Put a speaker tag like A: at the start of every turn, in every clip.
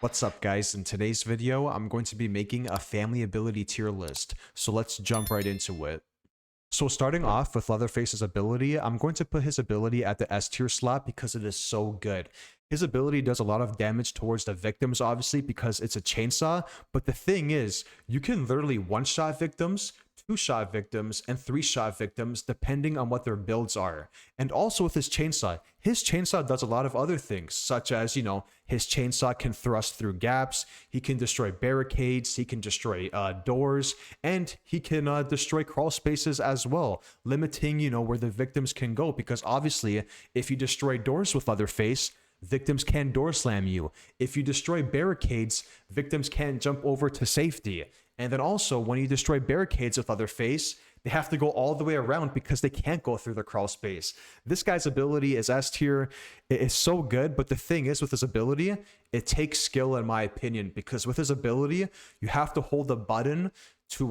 A: What's up guys, in today's video I'm going to be making a family ability tier list, so let's jump right into it. So starting off with Leatherface's ability, I'm going to put his ability at the S tier slot because it is so good. His ability does a lot of damage towards the victims obviously because it's a chainsaw, but the thing is, you can literally one-shot victims, two-shot victims, and three-shot victims depending on what their builds are. And also with his chainsaw does a lot of other things, such as, his chainsaw can thrust through gaps, he can destroy barricades, he can destroy doors, and he can destroy crawl spaces as well, limiting, where the victims can go, because obviously, if you destroy doors with Leatherface, victims can door slam you. If you destroy barricades, victims can't jump over to safety. And then also, when you destroy barricades with Leatherface, they have to go all the way around because they can't go through the crawl space. This guy's ability is S tier. It is so good, but the thing is with his ability, it takes skill in my opinion, because with his ability, you have to hold the button to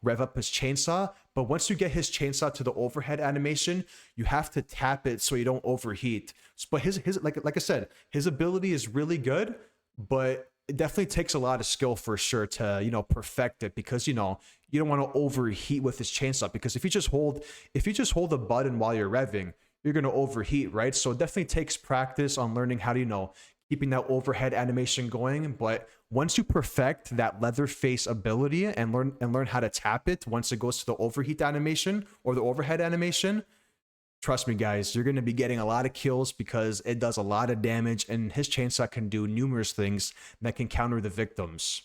A: rev up his chainsaw, but once you get his chainsaw to the overhead animation, you have to tap it so you don't overheat. But his like I said, his ability is really good, but it definitely takes a lot of skill for sure to perfect it, because you don't want to overheat with his chainsaw, because if you just hold the button while you're revving, you're going to overheat, right? So it definitely takes practice on learning how to keeping that overhead animation going. But once you perfect that Leatherface ability and learn how to tap it once it goes to the overheat animation or the overhead animation, trust me guys, you're going to be getting a lot of kills because it does a lot of damage, and his chainsaw can do numerous things that can counter the victims.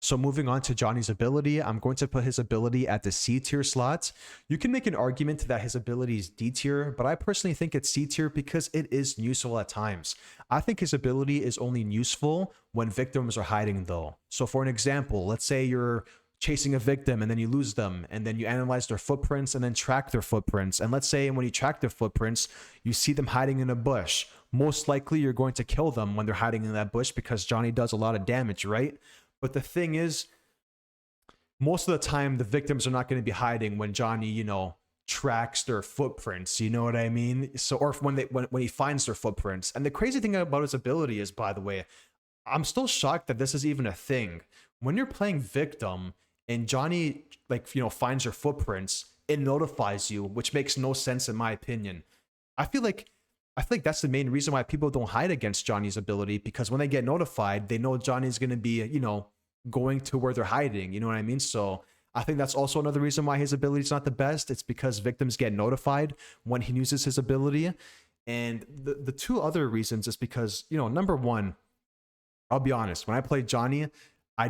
A: So moving on to Johnny's ability, I'm going to put his ability at the C tier slot. You can make an argument that his ability is D tier, but I personally think it's C tier because it is useful at times. I think his ability is only useful when victims are hiding though. So for an example, let's say you're chasing a victim and then you lose them, and then you analyze their footprints and then track their footprints. And let's say when you track their footprints, you see them hiding in a bush. Most likely you're going to kill them when they're hiding in that bush because Johnny does a lot of damage, right? But the thing is, most of the time, the victims are not going to be hiding when Johnny, tracks their footprints. You know what I mean? So, or when he finds their footprints. And the crazy thing about his ability is, by the way, I'm still shocked that this is even a thing. When you're playing victim and Johnny, finds your footprints, it notifies you, which makes no sense in my opinion. I feel like that's the main reason why people don't hide against Johnny's ability, because when they get notified, they know Johnny's going to be, going to where they're hiding. You know what I mean? So I think that's also another reason why his ability is not the best. It's because victims get notified when he uses his ability. And the two other reasons is because, number one, I'll be honest, when I play Johnny, I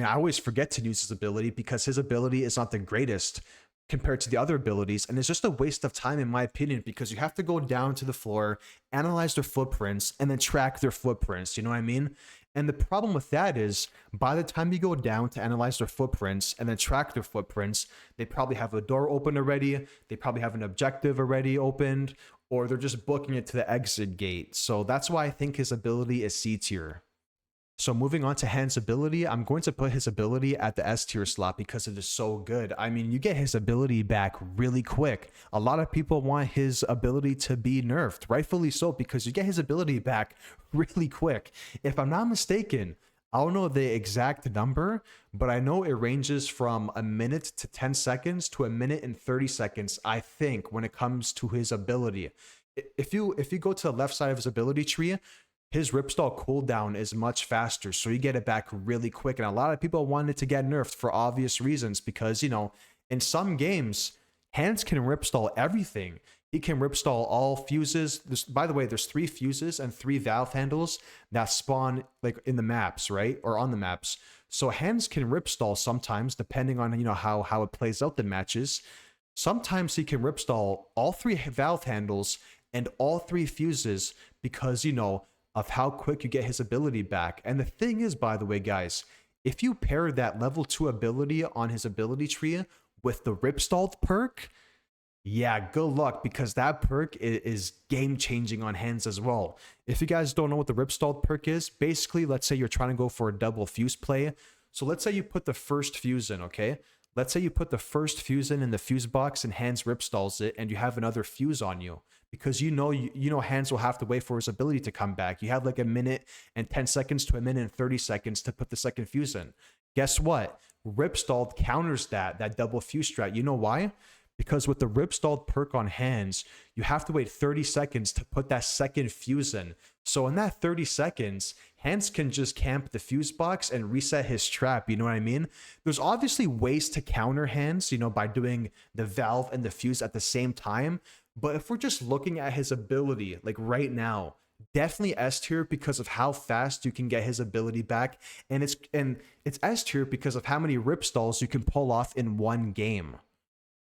A: always forget to use his ability because his ability is not the greatest compared to the other abilities, and it's just a waste of time in my opinion, because you have to go down to the floor, analyze their footprints, and then track their footprints. You know what I mean? And the problem with that is, by the time you go down to analyze their footprints and then track their footprints, they probably have a door open already, they probably have an objective already opened, or they're just booking it to the exit gate. So that's why I think his ability is C tier. So moving on to Han's ability, I'm going to put his ability at the S tier slot because it is so good. I mean, you get his ability back really quick. A lot of people want his ability to be nerfed, rightfully so, because you get his ability back really quick. If I'm not mistaken, I don't know the exact number, but I know it ranges from a minute to 10 seconds to a minute and 30 seconds, I think, when it comes to his ability. If you go to the left side of his ability tree, his ripstall cooldown is much faster, so you get it back really quick. And a lot of people wanted to get nerfed for obvious reasons because, in some games, Hans can ripstall everything. He can ripstall all fuses. By the way, there's 3 fuses and 3 valve handles that spawn in the maps, right? Or on the maps. So Hans can ripstall sometimes, depending on, how it plays out the matches. Sometimes he can ripstall all 3 valve handles and all 3 fuses because, of how quick you get his ability back. And the thing is, by the way, guys, if you pair that level 2 ability on his ability tree with the Ripstalled perk, yeah, good luck, because that perk is game-changing on Hands as well. If you guys don't know what the Ripstalled perk is, basically, let's say you're trying to go for a double fuse play. So let's say you put the first fuse in, okay? Let's say you put the first fuse in the fuse box and Hands Ripstalls it, and you have another fuse on you. because you know Hands will have to wait for his ability to come back. You have like a minute and 10 seconds to a minute and 30 seconds to put the second fuse in. Guess what? Ripstalled counters that double fuse strat. You know why? Because with the Ripstalled perk on Hands, you have to wait 30 seconds to put that second fuse in. So in that 30 seconds, Hands can just camp the fuse box and reset his trap. You know what I mean? There's obviously ways to counter Hands, by doing the valve and the fuse at the same time. But if we're just looking at his ability, like right now, definitely S tier because of how fast you can get his ability back. And it's S tier because of how many rip stalls you can pull off in one game.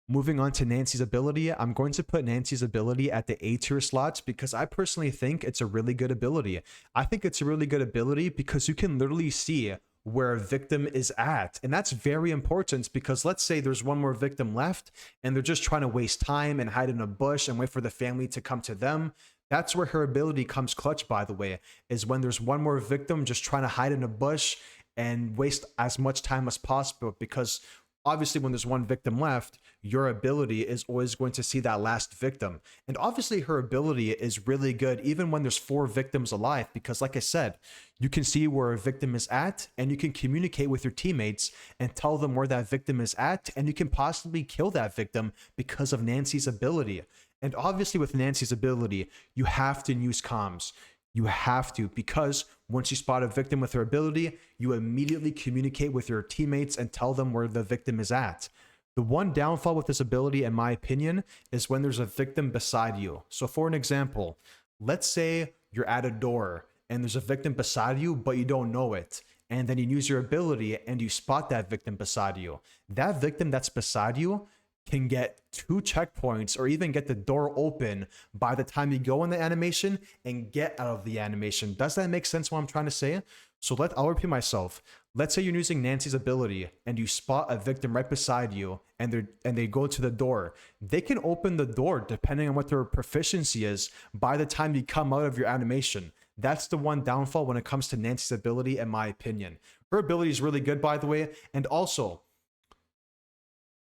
A: Moving on to Nancy's ability, I'm going to put Nancy's ability at the A tier slots because I personally think it's a really good ability. I think it's a really good ability because you can literally see where a victim is at. And that's very important because let's say there's one more victim left and they're just trying to waste time and hide in a bush and wait for the family to come to them. That's where her ability comes clutch, by the way, is when there's one more victim just trying to hide in a bush and waste as much time as possible, because obviously when there's one victim left, your ability is always going to see that last victim. And obviously her ability is really good even when there's 4 victims alive, because like I said, you can see where a victim is at and you can communicate with your teammates and tell them where that victim is at, and you can possibly kill that victim because of Nancy's ability. And obviously with Nancy's ability, you have to use comms. You have to, because once you spot a victim with her ability, you immediately communicate with your teammates and tell them where the victim is at. The one downfall with this ability, in my opinion, is when there's a victim beside you. So for an example, let's say you're at a door and there's a victim beside you, but you don't know it. And then you use your ability and you spot that victim beside you. That victim that's beside you can get 2 checkpoints or even get the door open by the time you go in the animation and get out of the animation. Does that make sense what I'm trying to say? So I'll repeat myself. Let's say you're using Nancy's ability and you spot a victim right beside you and they go to the door. They can open the door depending on what their proficiency is by the time you come out of your animation. That's the one downfall when it comes to Nancy's ability, in my opinion. Her ability is really good, by the way. And also,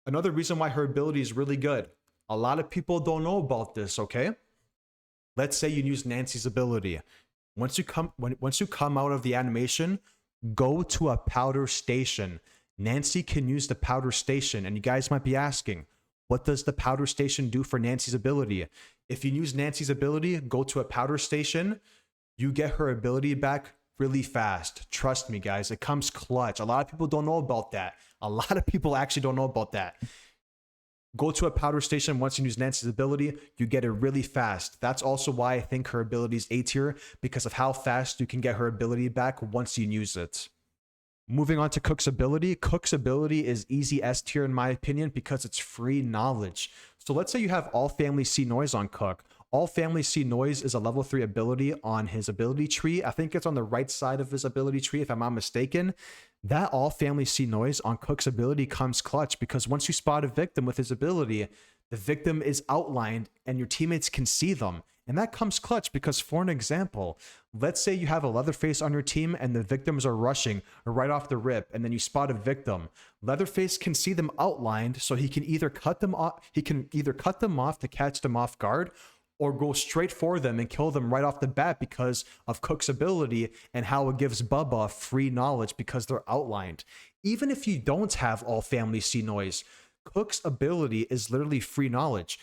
A: another reason why her ability is really good. A lot of people don't know about this, okay? Let's say you use Nancy's ability. Once you come out of the animation, go to a powder station. Nancy can use the powder station, and you guys might be asking, what does the powder station do for Nancy's ability? If you use Nancy's ability, go to a powder station, you get her ability back really fast. Trust me, guys, it comes clutch. A lot of people don't know about that. A lot of people actually don't know about that. Go to a powder station. Once you use Nancy's ability, you get it really fast. That's also why I think her ability is A tier, because of how fast you can get her ability back once you use it. Moving on to Cook's ability. Cook's ability is easy S tier in my opinion because it's free knowledge. So let's say you have All Family See Noise on Cook. All Family See Noise is a level 3 ability on his ability tree. I think it's on the right side of his ability tree, if I'm not mistaken. That All Family See Noise on Cook's ability comes clutch because once you spot a victim with his ability, the victim is outlined and your teammates can see them. And that comes clutch because, for an example, let's say you have a Leatherface on your team and the victims are rushing right off the rip, and then you spot a victim. Leatherface can see them outlined, so he can either cut them off to catch them off guard, or go straight for them and kill them right off the bat because of Cook's ability and how it gives Bubba free knowledge because they're outlined. Even if you don't have All Family See Noise, Cook's ability is literally free knowledge.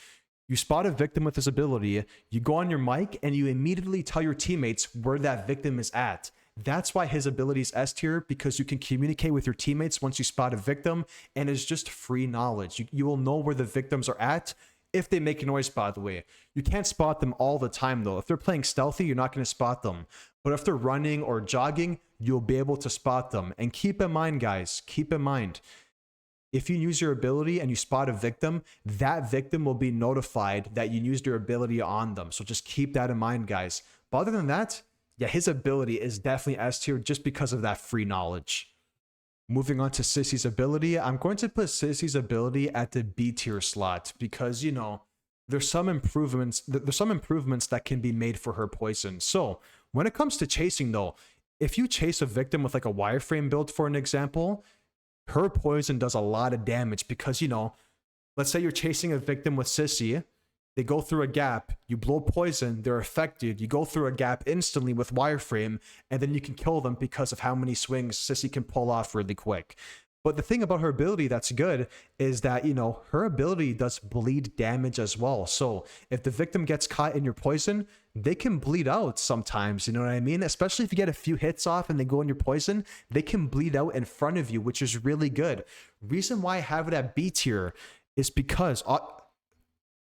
A: You spot a victim with his ability, you go on your mic, and you immediately tell your teammates where that victim is at. That's why his ability is S tier, because you can communicate with your teammates once you spot a victim, and it's just free knowledge. You will know where the victims are at if they make a noise, by the way. You can't spot them all the time, though. If they're playing stealthy, you're not going to spot them. But if they're running or jogging, you'll be able to spot them. And keep in mind, guys, keep in mind, if you use your ability and you spot a victim, that victim will be notified that you used your ability on them. So just keep that in mind, guys. But other than that, yeah, his ability is definitely S tier just because of that free knowledge. Moving on to Sissy's ability, I'm going to put Sissy's ability at the B tier slot because, there's some improvements that can be made for her poison. So when it comes to chasing, though, if you chase a victim with like a wireframe build, for an example, her poison does a lot of damage because, let's say you're chasing a victim with Sissy, They go through a gap, you blow poison, they're affected, you go through a gap instantly with wireframe, and then you can kill them because of how many swings Sissy can pull off really quick. But the thing about her ability that's good is that, you know, her ability does bleed damage as well. So if the victim gets caught in your poison, they can bleed out sometimes, you know what I mean? Especially if you get a few hits off and they go in your poison, they can bleed out in front of you, which is really good. Reason why I have it at B tier is because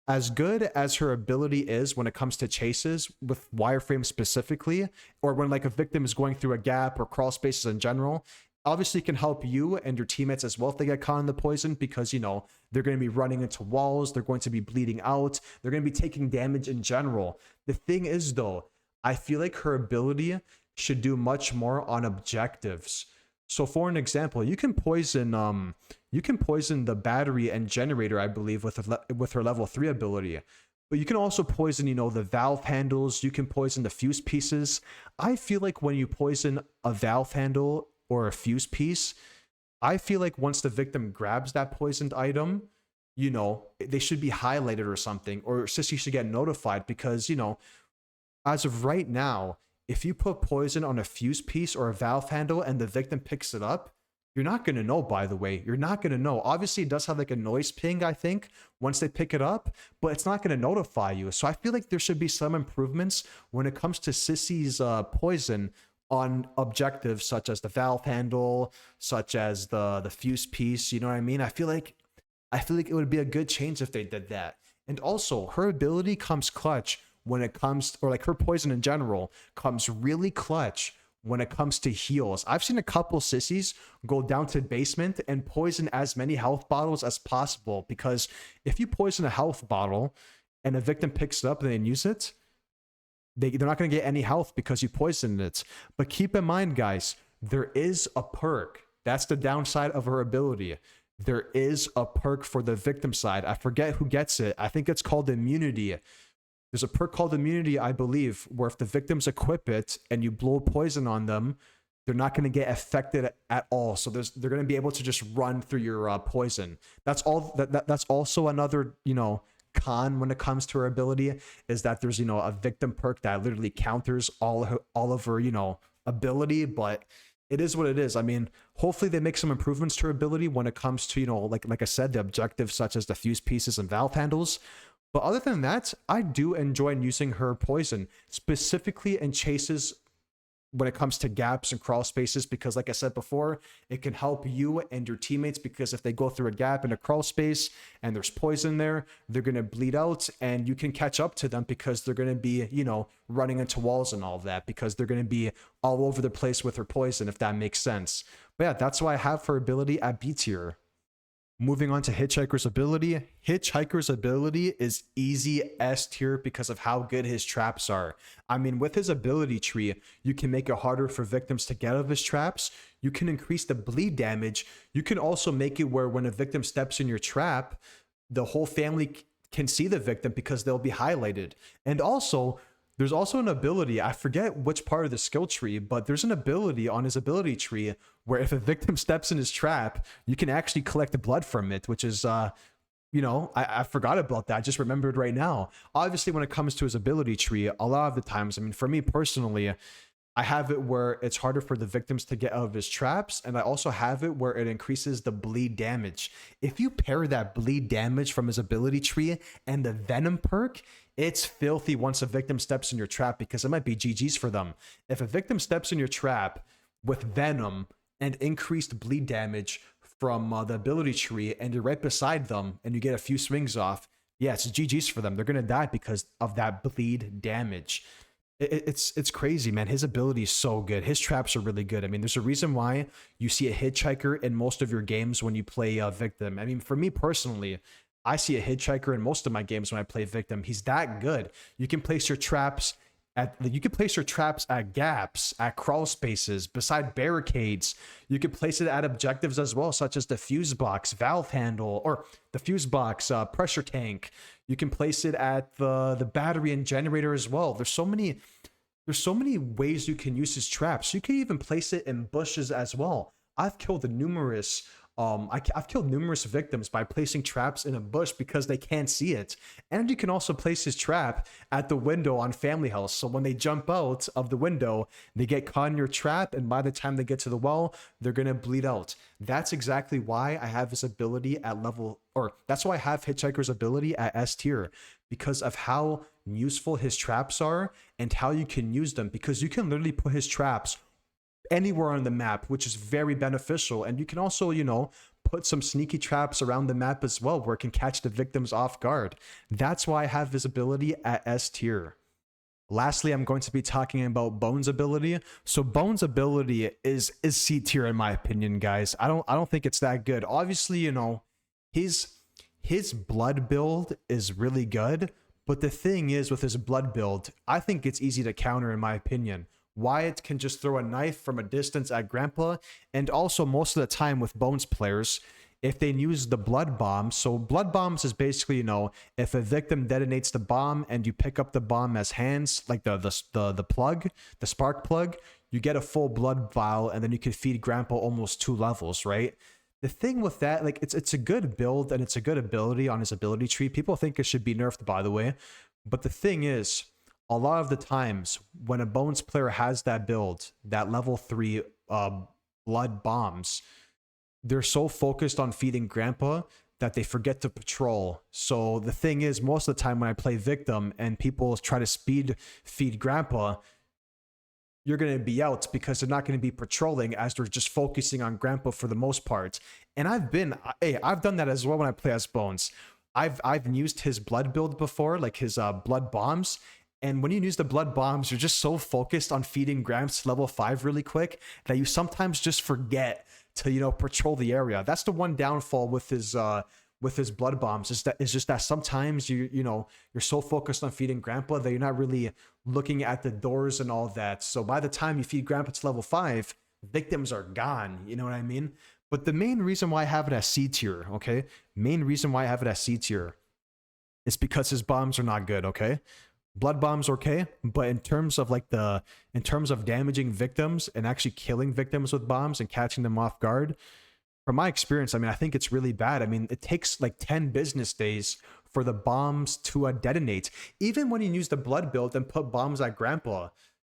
A: as good as her ability is when it comes to chases with wireframe specifically, or when like a victim is going through a gap or crawl spaces in general, obviously it can help you and your teammates as well if they get caught in the poison, because, you know, they're going to be running into walls, they're going to be bleeding out, they're going to be taking damage in general. The thing is though, I feel like her ability should do much more on objectives. So for an example, you can poison the battery and generator, I believe, with her level 3 ability. But you can also poison, you know, the valve handles, you can poison the fuse pieces. I feel like when you poison a valve handle or a fuse piece, I feel like once the victim grabs that poisoned item, you know, they should be highlighted or something, or Sissy should get notified, because, you know, as of right now, if you put poison on a fuse piece or a valve handle and the victim picks it up, you're not going to know, by the way. You're not going to know. Obviously, it does have like a noise ping, I think, once they pick it up, but it's not going to notify you. So I feel like there should be some improvements when it comes to Sissy's poison on objectives such as the valve handle, such as the fuse piece. You know what I mean? I feel like it would be a good change if they did that. And also, her ability comes clutch when it comes, or like her poison in general comes really clutch when it comes to heals. I've seen a couple sissies go down to basement and poison as many health bottles as possible, because if you poison a health bottle and a victim picks it up and they use it, they're not going to get any health because you poisoned it. But keep in mind, guys, there is a perk. That's the downside of her ability. There is a perk for the victim side. I forget who gets it. I think it's called immunity. There's a perk called immunity, I believe, where if the victims equip it and you blow poison on them, they're not going to get affected at all. So they're going to be able to just run through your poison. That's all. That's also another, you know, con when it comes to her ability, is that there's, you know, a victim perk that literally counters all of her, you know, ability. But it is what it is. I mean, hopefully they make some improvements to her ability when it comes to, you know, like I said, the objectives such as the fuse pieces and valve handles. But other than that, I do enjoy using her poison, specifically in chases when it comes to gaps and crawl spaces, because like I said before, it can help you and your teammates, because if they go through a gap in a crawl space and there's poison there, they're going to bleed out and you can catch up to them because they're going to be, you know, running into walls and all of that, because they're going to be all over the place with her poison, if that makes sense. But yeah, that's why I have her ability at B tier. Moving on to Hitchhiker's ability. Hitchhiker's ability is easy S tier because of how good his traps are. I mean, with his ability tree, you can make it harder for victims to get out of his traps. You can increase the bleed damage. You can also make it where when a victim steps in your trap, the whole family can see the victim because they'll be highlighted. And also, there's also an ability, I forget which part of the skill tree, but there's an ability on his ability tree where if a victim steps in his trap, you can actually collect blood from it, which is, you know, I forgot about that. I just remembered right now. Obviously, when it comes to his ability tree, a lot of the times, I mean, for me personally, I have it where it's harder for the victims to get out of his traps, and I also have it where it increases the bleed damage. If you pair that bleed damage from his ability tree and the venom perk, it's filthy once a victim steps in your trap, because it might be GG's for them. If a victim steps in your trap with venom and increased bleed damage from the ability tree, and you're right beside them and you get a few swings off, yeah, it's GG's for them. They're going to die because of that bleed damage. It's crazy, man. His ability is so good. His traps are really good. I mean, there's a reason why you see a Hitchhiker in most of your games when you play Victim. I mean, for me personally, I see a Hitchhiker in most of my games when I play Victim. He's that good. You can place your traps at gaps, at crawl spaces, beside barricades. You can place it at objectives as well, such as the fuse box, valve handle, or the fuse box, pressure tank. You can place it at the battery and generator as well. There's so many ways you can use his traps. You can even place it in bushes as well. I've killed numerous I've killed numerous victims by placing traps in a bush because they can't see it. And you can also place his trap at the window on Family House. So when they jump out of the window, they get caught in your trap, and by the time they get to the well, they're gonna bleed out. That's exactly why I have his ability at level, or that's why I have Hitchhiker's ability at S tier, because of how useful his traps are and how you can use them, because you can literally put his traps anywhere on the map, which is very beneficial. And you can also, you know, put some sneaky traps around the map as well where it can catch the victims off guard. That's why I have visibility at S tier. Lastly, I'm going to be talking about Bones' ability. So Bones' ability is C tier in my opinion, guys. I don't think it's that good. Obviously, you know, his blood build is really good, but the thing is with his blood build, I think it's easy to counter in my opinion. Wyatt can just throw a knife from a distance at Grandpa, and also most of the time with Bones players, if they use the blood bomb. So blood bombs is basically, you know, if a victim detonates the bomb and you pick up the bomb as hands, like the plug, the spark plug, you get a full blood vial, and then you can feed Grandpa almost 2 levels, right? The thing with that, like, it's a good build and it's a good ability on his ability tree. People think it should be nerfed, by the way, but the thing is, a lot of the times when a Bones player has that build, that level 3 blood bombs, they're so focused on feeding Grandpa that they forget to patrol. So the thing is, most of the time when I play Victim and people try to speed feed Grandpa, you're going to be out because they're not going to be patrolling as they're just focusing on Grandpa for the most part. And I've done that as well when I play as Bones. I've used his blood build before, like his blood bombs. And when you use the blood bombs, you're just so focused on feeding Gramps to level 5 really quick that you sometimes just forget to, you know, patrol the area. That's the one downfall with his blood bombs, is just that sometimes you're so focused on feeding Grandpa that you're not really looking at the doors and all that. So by the time you feed Grandpa to level 5, victims are gone. You know what I mean? But the main reason why I have it as C tier, okay? Main reason why I have it as C tier is because his bombs are not good, okay? Blood bombs okay, but in terms of damaging victims and actually killing victims with bombs and catching them off guard, from my experience, I mean, I think it's really bad. I mean, it takes like 10 business days for the bombs to detonate. Even when you use the blood build and put bombs at Grandpa,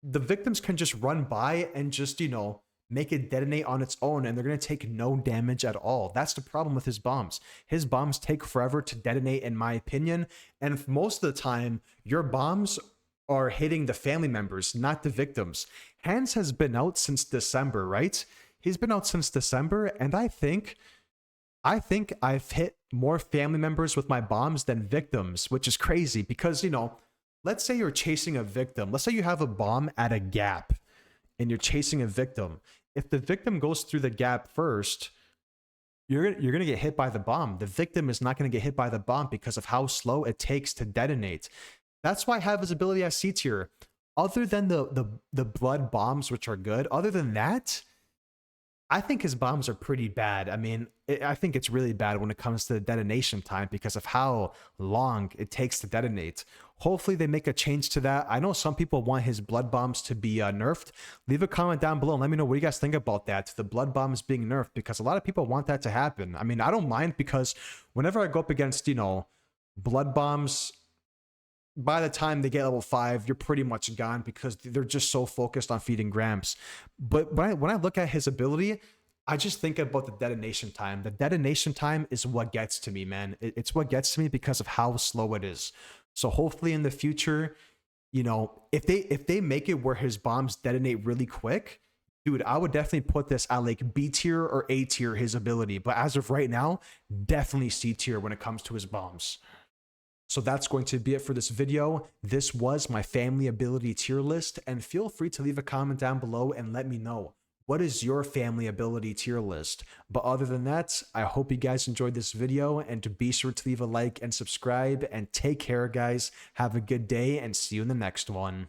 A: the victims can just run by and just, you know, make it detonate on its own, and they're going to take no damage at all. That's the problem with his bombs. His bombs take forever to detonate, in my opinion, and most of the time, your bombs are hitting the family members, not the victims. Hans has been out since December, right? He's been out since December, and I think I've hit more family members with my bombs than victims, which is crazy because, you know, let's say you're chasing a victim. Let's say you have a bomb at a gap and you're chasing a victim. If the victim goes through the gap first, you're gonna get hit by the bomb. The victim is not gonna get hit by the bomb because of how slow it takes to detonate. That's why I have his ability as C tier. Other than the blood bombs, which are good, other than that, I think his bombs are pretty bad. I mean, I think it's really bad when it comes to detonation time because of how long it takes to detonate. Hopefully they make a change to that. I know some people want his blood bombs to be nerfed. Leave a comment down below and let me know what you guys think about that, the blood bombs being nerfed, because a lot of people want that to happen. I mean, I don't mind because whenever I go up against, you know, blood bombs, by the time they get level 5, you're pretty much gone because they're just so focused on feeding Gramps. But when I look at his ability, I just think about the detonation time. The detonation time is what gets to me, man. It's what gets to me because of how slow it is. So hopefully in the future, you know, if they make it where his bombs detonate really quick, dude, I would definitely put this at like B tier or A tier, his ability. But as of right now, definitely C tier when it comes to his bombs. So that's going to be it for this video. This was my family ability tier list, and feel free to leave a comment down below and let me know, what is your family ability tier list? But other than that, I hope you guys enjoyed this video, and be sure to leave a like and subscribe, and take care, guys. Have a good day and see you in the next one.